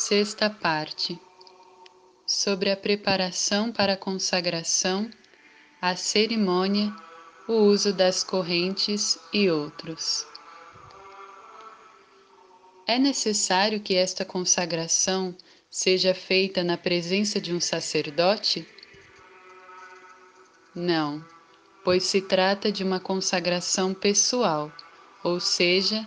Sexta parte. Sobre a preparação para a consagração, a cerimônia, o uso das correntes e outros. É necessário que esta consagração seja feita na presença de um sacerdote? Não, pois se trata de uma consagração pessoal, ou seja,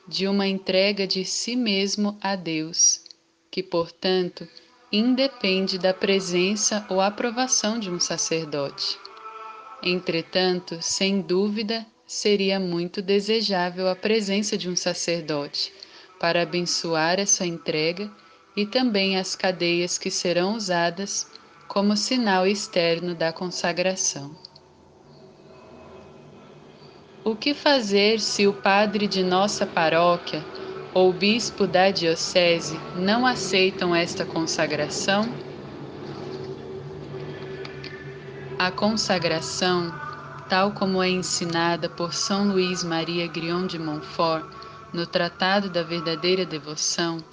de uma entrega de si mesmo a Deus, que, portanto, independe da presença ou aprovação de um sacerdote. Entretanto, sem dúvida, seria muito desejável a presença de um sacerdote para abençoar essa entrega e também as cadeias que serão usadas como sinal externo da consagração. O que fazer se o padre de nossa paróquia ou o bispo da diocese não aceitam esta consagração? A consagração, tal como é ensinada por São Luís Maria Grignion de Montfort no Tratado da Verdadeira Devoção,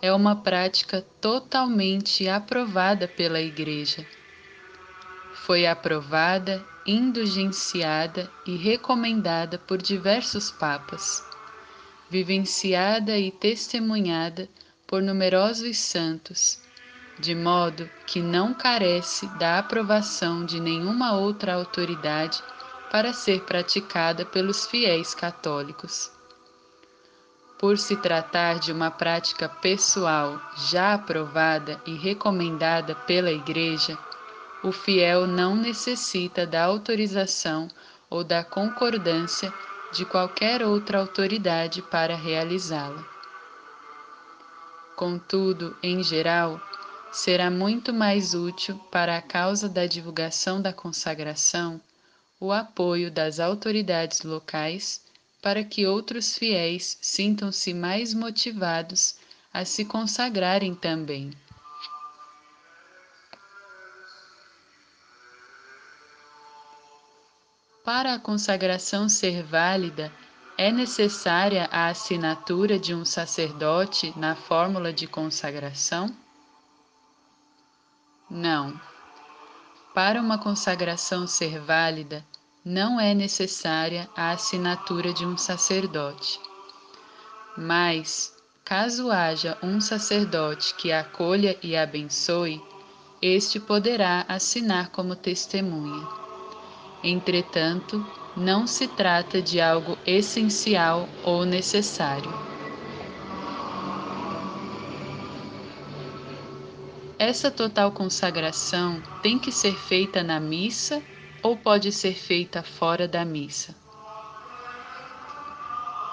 é uma prática totalmente aprovada pela Igreja. Foi aprovada, indulgenciada e recomendada por diversos papas, vivenciada e testemunhada por numerosos santos, de modo que não carece da aprovação de nenhuma outra autoridade para ser praticada pelos fiéis católicos. Por se tratar de uma prática pessoal já aprovada e recomendada pela Igreja, o fiel não necessita da autorização ou da concordância de qualquer outra autoridade para realizá-la. Contudo, em geral, será muito mais útil para a causa da divulgação da consagração o apoio das autoridades locais para que outros fiéis sintam-se mais motivados a se consagrarem também. Para a consagração ser válida, é necessária a assinatura de um sacerdote na fórmula de consagração? Não. Para uma consagração ser válida, não é necessária a assinatura de um sacerdote. Mas, caso haja um sacerdote que a acolha e abençoe, este poderá assinar como testemunha. Entretanto, não se trata de algo essencial ou necessário. Essa total consagração tem que ser feita na missa ou pode ser feita fora da missa?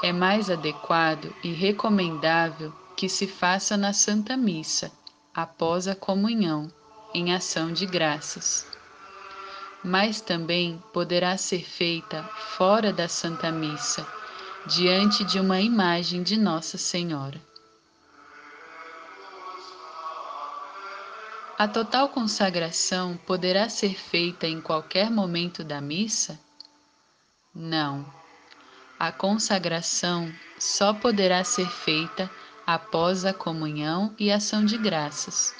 É mais adequado e recomendável que se faça na Santa Missa, após a comunhão, em ação de graças. Mas também poderá ser feita fora da Santa Missa, diante de uma imagem de Nossa Senhora. A total consagração poderá ser feita em qualquer momento da missa? Não. A consagração só poderá ser feita após a comunhão e ação de graças.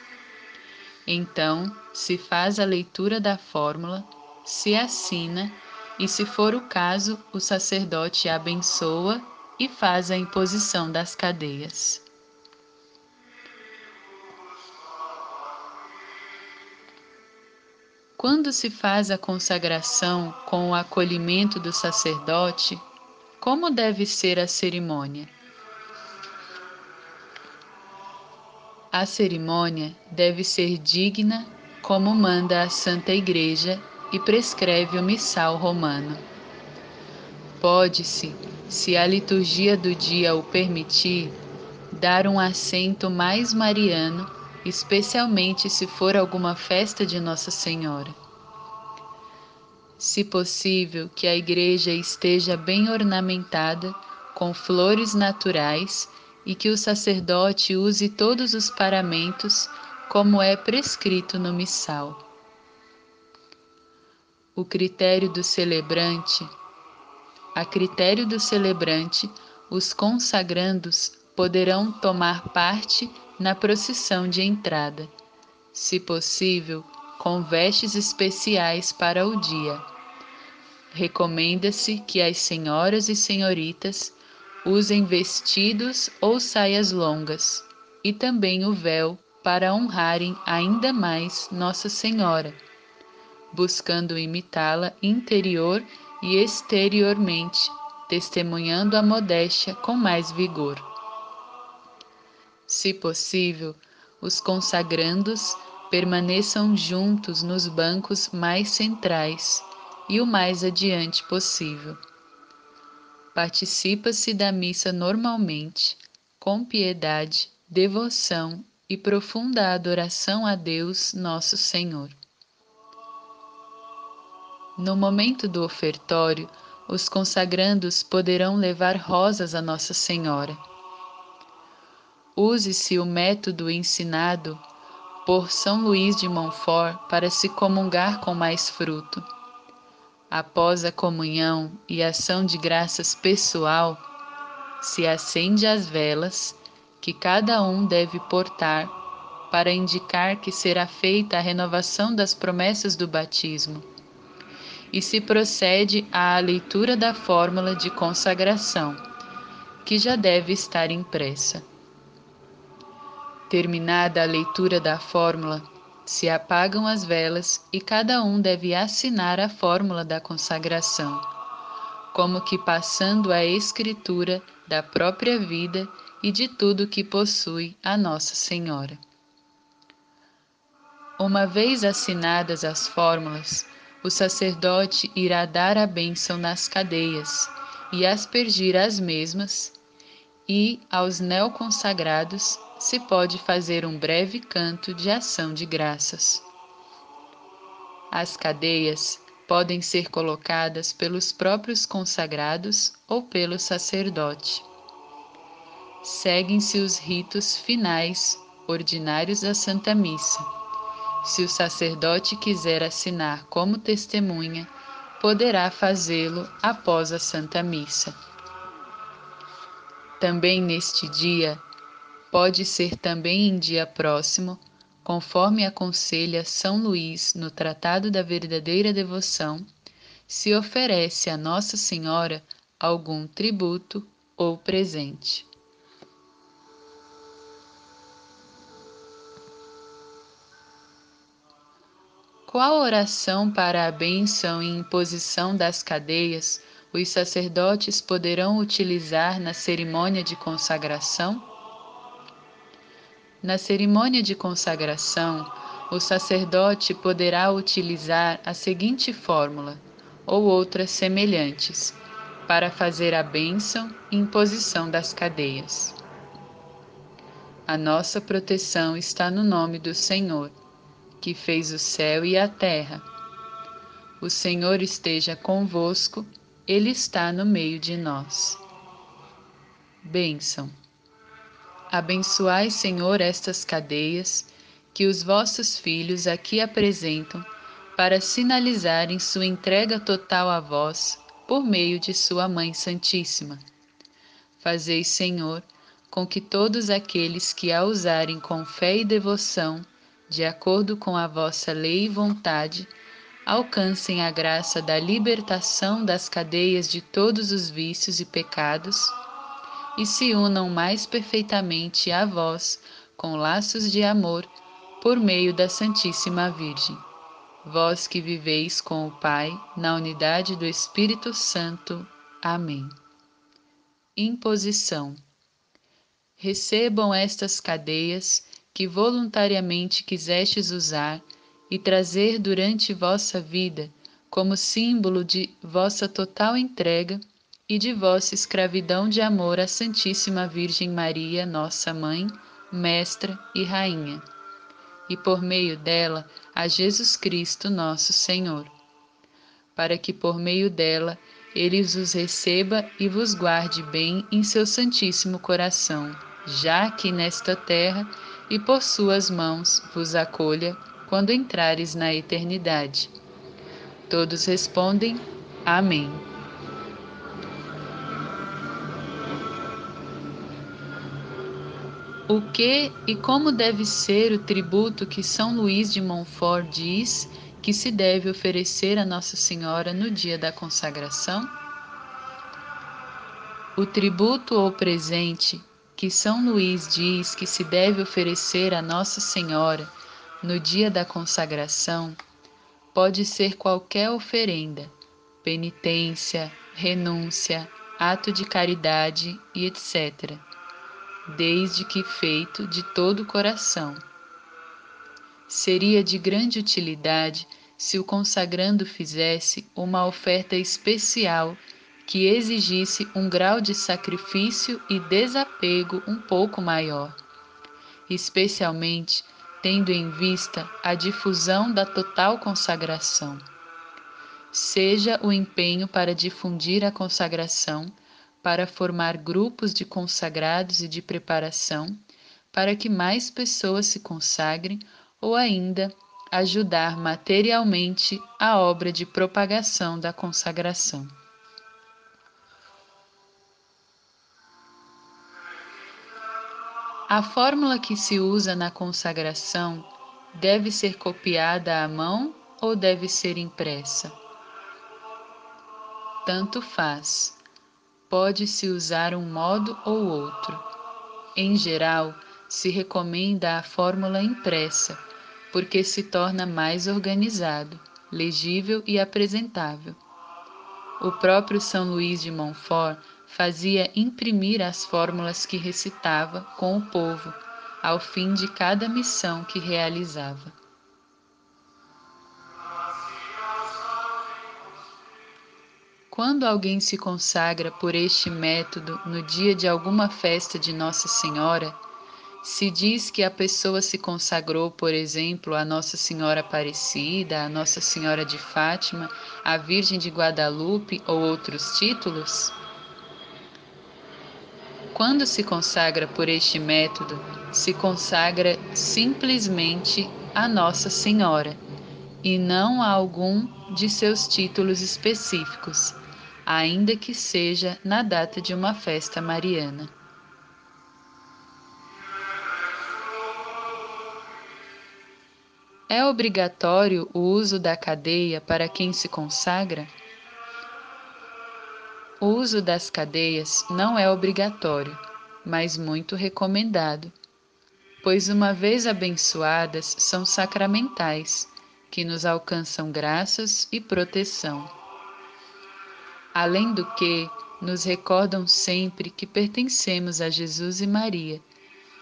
Então, se faz a leitura da fórmula, se assina e, se for o caso, o sacerdote abençoa e faz a imposição das cadeias. Quando se faz a consagração com o acolhimento do sacerdote, como deve ser a cerimônia? A cerimônia deve ser digna, como manda a Santa Igreja e prescreve o missal romano. Pode-se, se a liturgia do dia o permitir, dar um assento mais mariano, especialmente se for alguma festa de Nossa Senhora. Se possível, que a igreja esteja bem ornamentada, com flores naturais, e que o sacerdote use todos os paramentos, como é prescrito no missal. A critério do celebrante, os consagrandos poderão tomar parte na procissão de entrada, se possível, com vestes especiais para o dia. Recomenda-se que as senhoras e senhoritas usem vestidos ou saias longas e também o véu para honrarem ainda mais Nossa Senhora, buscando imitá-la interior e exteriormente, testemunhando a modéstia com mais vigor. Se possível, os consagrandos permaneçam juntos nos bancos mais centrais e o mais adiante possível. Participa-se da missa normalmente, com piedade, devoção e profunda adoração a Deus Nosso Senhor. No momento do ofertório, os consagrandos poderão levar rosas a Nossa Senhora. Use-se o método ensinado por São Luís de Montfort para se comungar com mais fruto. Após a comunhão e ação de graças pessoal, se acende as velas que cada um deve portar para indicar que será feita a renovação das promessas do batismo, e se procede à leitura da fórmula de consagração, que já deve estar impressa. Terminada a leitura da fórmula, se apagam as velas e cada um deve assinar a fórmula da consagração, como que passando a escritura da própria vida e de tudo que possui a Nossa Senhora. Uma vez assinadas as fórmulas, o sacerdote irá dar a bênção nas cadeias e aspergir as mesmas, e aos neoconsagrados se pode fazer um breve canto de ação de graças. As cadeias podem ser colocadas pelos próprios consagrados ou pelo sacerdote. Seguem-se os ritos finais ordinários da Santa Missa. Se o sacerdote quiser assinar como testemunha, poderá fazê-lo após a Santa Missa. Também neste dia, pode ser também em dia próximo, conforme aconselha São Luís no Tratado da Verdadeira Devoção, se oferece a Nossa Senhora algum tributo ou presente. Qual oração para a bênção e imposição das cadeias os sacerdotes poderão utilizar na cerimônia de consagração? Na cerimônia de consagração, o sacerdote poderá utilizar a seguinte fórmula, ou outras semelhantes, para fazer a bênção e imposição das cadeias. A nossa proteção está no nome do Senhor, que fez o céu e a terra. O Senhor esteja convosco, Ele está no meio de nós. Bênção. Abençoai, Senhor, estas cadeias que os vossos filhos aqui apresentam para sinalizarem sua entrega total a vós por meio de sua Mãe Santíssima. Fazei, Senhor, com que todos aqueles que a usarem com fé e devoção, de acordo com a vossa lei e vontade, alcancem a graça da libertação das cadeias de todos os vícios e pecados e se unam mais perfeitamente a vós com laços de amor por meio da Santíssima Virgem. Vós que viveis com o Pai na unidade do Espírito Santo. Amém. Imposição. Recebam estas cadeias que voluntariamente quisestes usar e trazer durante vossa vida como símbolo de vossa total entrega e de vossa escravidão de amor à Santíssima Virgem Maria, nossa Mãe, Mestra e Rainha, e por meio dela a Jesus Cristo, nosso Senhor, para que por meio dela Ele os receba e vos guarde bem em seu Santíssimo Coração, já aqui nesta terra, e por suas mãos vos acolha quando entrares na eternidade. Todos respondem, Amém. O que e como deve ser o tributo que São Luís de Montfort diz que se deve oferecer a Nossa Senhora no dia da consagração? O tributo ou presente que São Luís diz que se deve oferecer a Nossa Senhora no dia da consagração pode ser qualquer oferenda, penitência, renúncia, ato de caridade e etc., desde que feito de todo o coração. Seria de grande utilidade se o consagrando fizesse uma oferta especial que exigisse um grau de sacrifício e desapego um pouco maior, especialmente tendo em vista a difusão da total consagração. Seja o empenho para difundir a consagração, para formar grupos de consagrados e de preparação, para que mais pessoas se consagrem, ou ainda ajudar materialmente a obra de propagação da consagração. A fórmula que se usa na consagração deve ser copiada à mão ou deve ser impressa? Tanto faz. Pode-se usar um modo ou outro. Em geral, se recomenda a fórmula impressa, porque se torna mais organizado, legível e apresentável. O próprio São Luís de Montfort fazia imprimir as fórmulas que recitava com o povo, ao fim de cada missão que realizava. Quando alguém se consagra por este método no dia de alguma festa de Nossa Senhora, se diz que a pessoa se consagrou, por exemplo, a Nossa Senhora Aparecida, a Nossa Senhora de Fátima, a Virgem de Guadalupe ou outros títulos? Quando se consagra por este método, se consagra simplesmente a Nossa Senhora, e não a algum de seus títulos específicos, ainda que seja na data de uma festa mariana. É obrigatório o uso da cadeia para quem se consagra? O uso das cadeias não é obrigatório, mas muito recomendado, pois uma vez abençoadas são sacramentais, que nos alcançam graças e proteção. Além do que, nos recordam sempre que pertencemos a Jesus e Maria,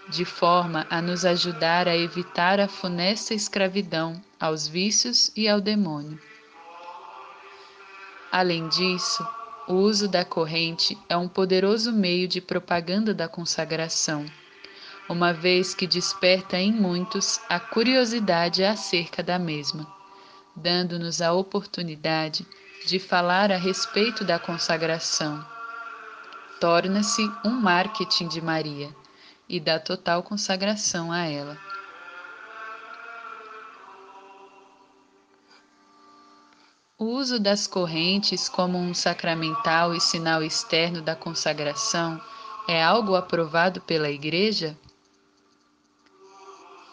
de forma a nos ajudar a evitar a funesta escravidão aos vícios e ao demônio. Além disso, o uso da corrente é um poderoso meio de propaganda da consagração, uma vez que desperta em muitos a curiosidade acerca da mesma, dando-nos a oportunidade de falar a respeito da consagração. Torna-se um marketing de Maria e da total consagração a ela. O uso das correntes como um sacramental e sinal externo da consagração é algo aprovado pela Igreja?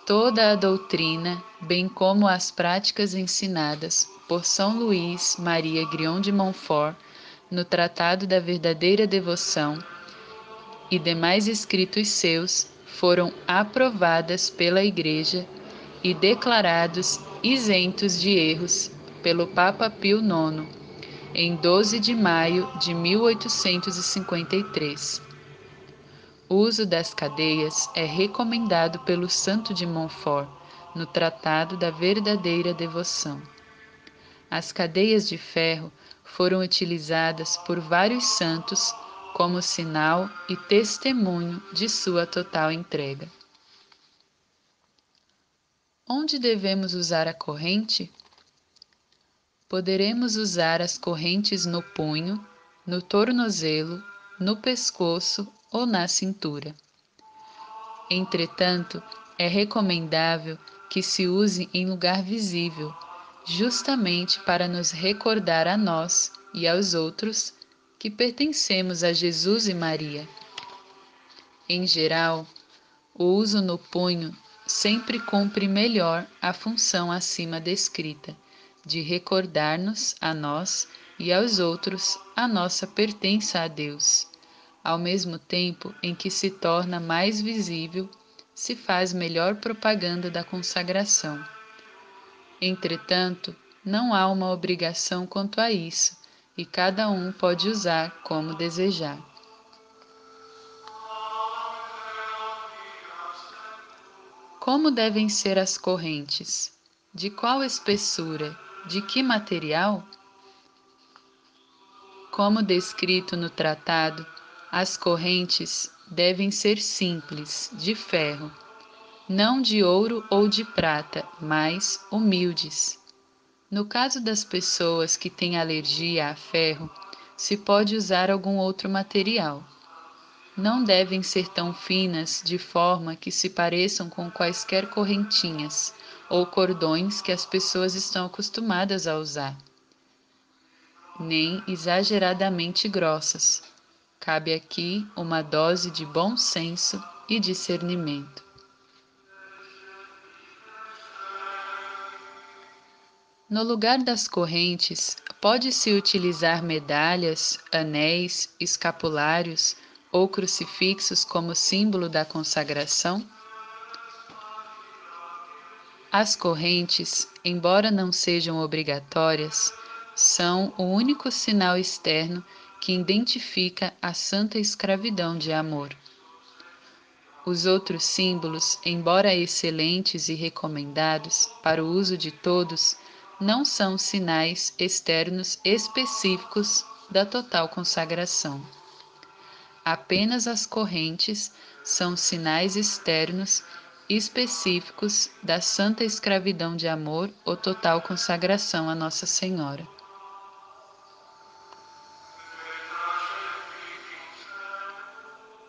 Toda a doutrina, bem como as práticas ensinadas por São Luís Maria Grignon de Montfort no Tratado da Verdadeira Devoção e demais escritos seus, foram aprovadas pela Igreja e declarados isentos de erros pelo Papa Pio IX, em 12 de maio de 1853. O uso das cadeias é recomendado pelo Santo de Montfort, no Tratado da Verdadeira Devoção. As cadeias de ferro foram utilizadas por vários santos como sinal e testemunho de sua total entrega. Onde devemos usar a corrente? Poderemos usar as correntes no punho, no tornozelo, no pescoço ou na cintura. Entretanto, é recomendável que se use em lugar visível, justamente para nos recordar a nós e aos outros que pertencemos a Jesus e Maria. Em geral, O uso no punho sempre cumpre melhor a função acima descrita, de recordar-nos a nós e aos outros a nossa pertença a Deus. Ao mesmo tempo em que se torna mais visível, se faz melhor propaganda da consagração. Entretanto, não há uma obrigação quanto a isso, e cada um pode usar como desejar. Como devem ser as correntes? De qual espessura? De que material? Como descrito no tratado, as correntes devem ser simples, de ferro, não de ouro ou de prata, mas humildes. No caso das pessoas que têm alergia a ferro, se pode usar algum outro material. Não devem ser tão finas de forma que se pareçam com quaisquer correntinhas ou cordões que as pessoas estão acostumadas a usar, nem exageradamente grossas. Cabe aqui uma dose de bom senso e discernimento. No lugar das correntes, pode-se utilizar medalhas, anéis, escapulários ou crucifixos como símbolo da consagração? As correntes, embora não sejam obrigatórias, são o único sinal externo que identifica a santa escravidão de amor. Os outros símbolos, embora excelentes e recomendados para o uso de todos, não são sinais externos específicos da total consagração. Apenas as correntes são sinais externos específicos da santa escravidão de amor ou total consagração a Nossa Senhora.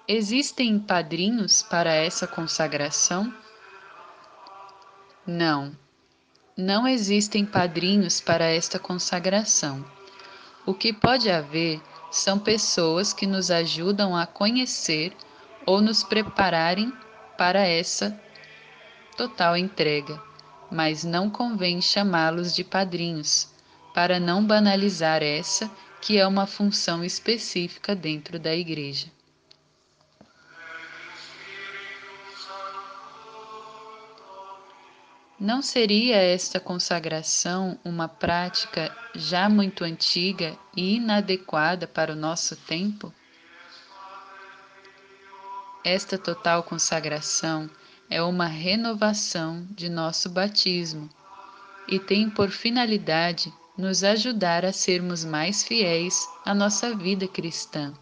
Existem padrinhos para essa consagração? Não, não existem padrinhos para esta consagração. O que pode haver são pessoas que nos ajudam a conhecer ou nos prepararem para essa total entrega, mas não convém chamá-los de padrinhos, para não banalizar essa que é uma função específica dentro da Igreja. Não seria esta consagração uma prática já muito antiga e inadequada para o nosso tempo? Esta total consagração é uma renovação de nosso batismo e tem por finalidade nos ajudar a sermos mais fiéis à nossa vida cristã.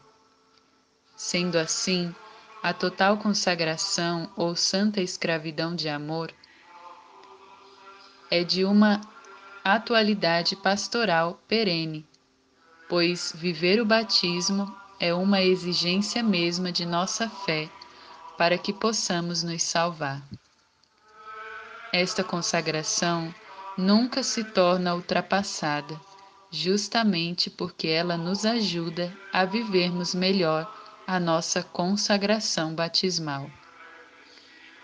Sendo assim, a total consagração ou santa escravidão de amor é de uma atualidade pastoral perene, pois viver o batismo é uma exigência mesma de nossa fé para que possamos nos salvar. Esta consagração nunca se torna ultrapassada, justamente porque ela nos ajuda a vivermos melhor a nossa consagração batismal.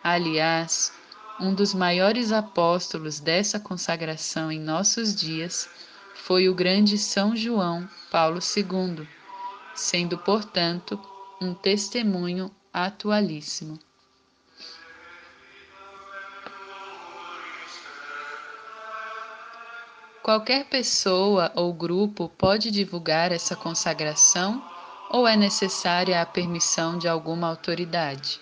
Aliás, um dos maiores apóstolos dessa consagração em nossos dias foi o grande São João Paulo II, sendo, portanto, um testemunho atualíssimo. Qualquer pessoa ou grupo pode divulgar essa consagração ou é necessária a permissão de alguma autoridade?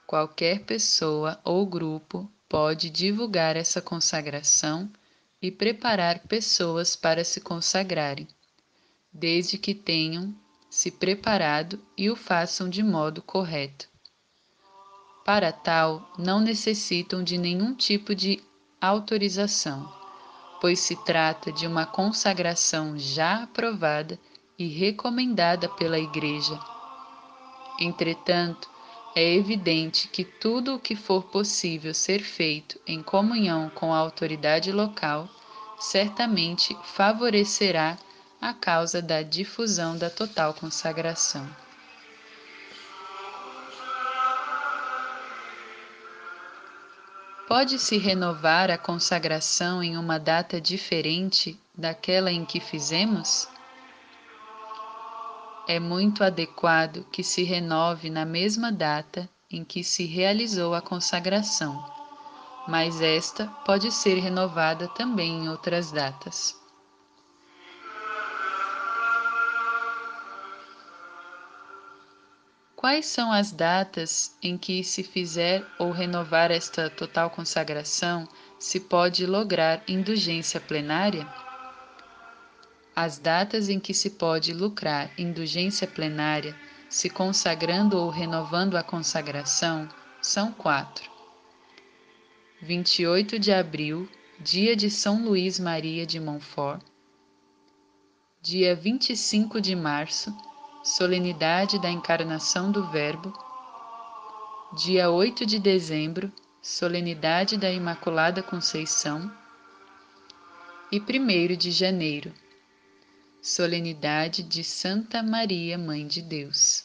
Qualquer pessoa ou grupo pode divulgar essa consagração e preparar pessoas para se consagrarem, desde que tenham se preparado e o façam de modo correto. Para tal, não necessitam de nenhum tipo de autorização, pois se trata de uma consagração já aprovada e recomendada pela Igreja. Entretanto, é evidente que tudo o que for possível ser feito em comunhão com a autoridade local certamente favorecerá a causa da difusão da total consagração. Pode-se renovar a consagração em uma data diferente daquela em que fizemos? É muito adequado que se renove na mesma data em que se realizou a consagração, mas esta pode ser renovada também em outras datas. Quais são as datas em que, se fizer ou renovar esta total consagração, se pode lograr indulgência plenária? As datas em que se pode lucrar indulgência plenária, se consagrando ou renovando a consagração, são 4. 28 de abril, dia de São Luís Maria de Montfort. Dia 25 de março, solenidade da Encarnação do Verbo. Dia 8 de dezembro, solenidade da Imaculada Conceição. E 1º de janeiro, solenidade de Santa Maria, Mãe de Deus.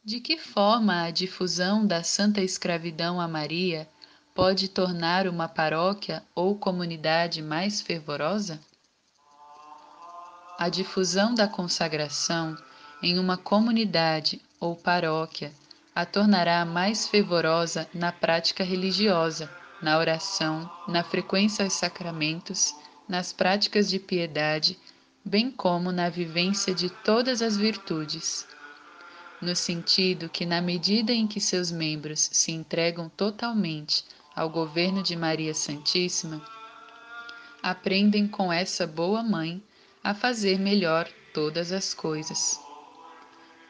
De que forma a difusão da Santa Escravidão a Maria pode tornar uma paróquia ou comunidade mais fervorosa? A difusão da consagração em uma comunidade ou paróquia a tornará mais fervorosa na prática religiosa, na oração, na frequência aos sacramentos, nas práticas de piedade, bem como na vivência de todas as virtudes, no sentido que, na medida em que seus membros se entregam totalmente ao governo de Maria Santíssima, aprendem com essa boa mãe a fazer melhor todas as coisas.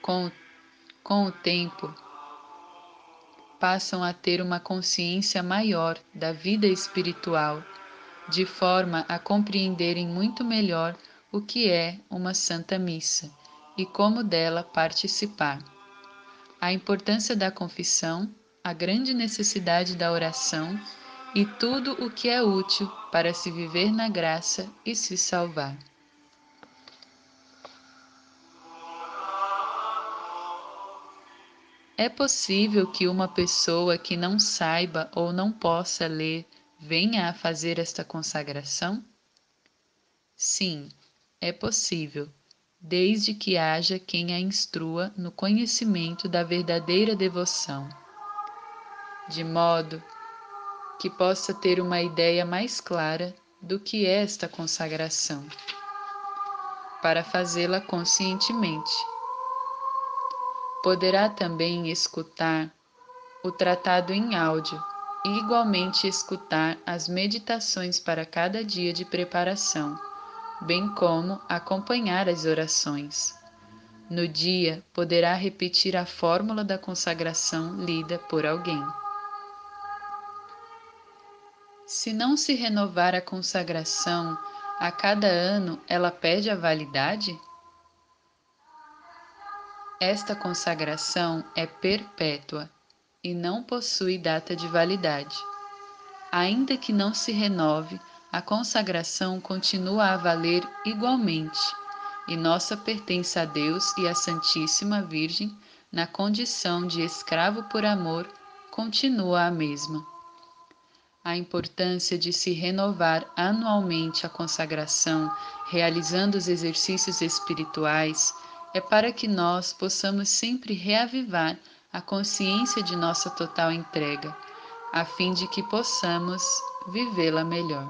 Com o tempo, passam a ter uma consciência maior da vida espiritual, de forma a compreenderem muito melhor o que é uma Santa Missa e como dela participar. A importância da confissão, a grande necessidade da oração e tudo o que é útil para se viver na graça e se salvar. É possível que uma pessoa que não saiba ou não possa ler venha a fazer esta consagração? Sim, é possível, desde que haja quem a instrua no conhecimento da verdadeira devoção, de modo que possa ter uma ideia mais clara do que é esta consagração, para fazê-la conscientemente. Poderá também escutar o tratado em áudio e igualmente escutar as meditações para cada dia de preparação, bem como acompanhar as orações. No dia, poderá repetir a fórmula da consagração lida por alguém. Se não se renovar a consagração a cada ano, ela perde a validade? Esta consagração é perpétua e não possui data de validade. Ainda que não se renove, a consagração continua a valer igualmente, e nossa pertença a Deus e à Santíssima Virgem, na condição de escravo por amor, continua a mesma. A importância de se renovar anualmente a consagração, realizando os exercícios espirituais, é para que nós possamos sempre reavivar a consciência de nossa total entrega, a fim de que possamos vivê-la melhor.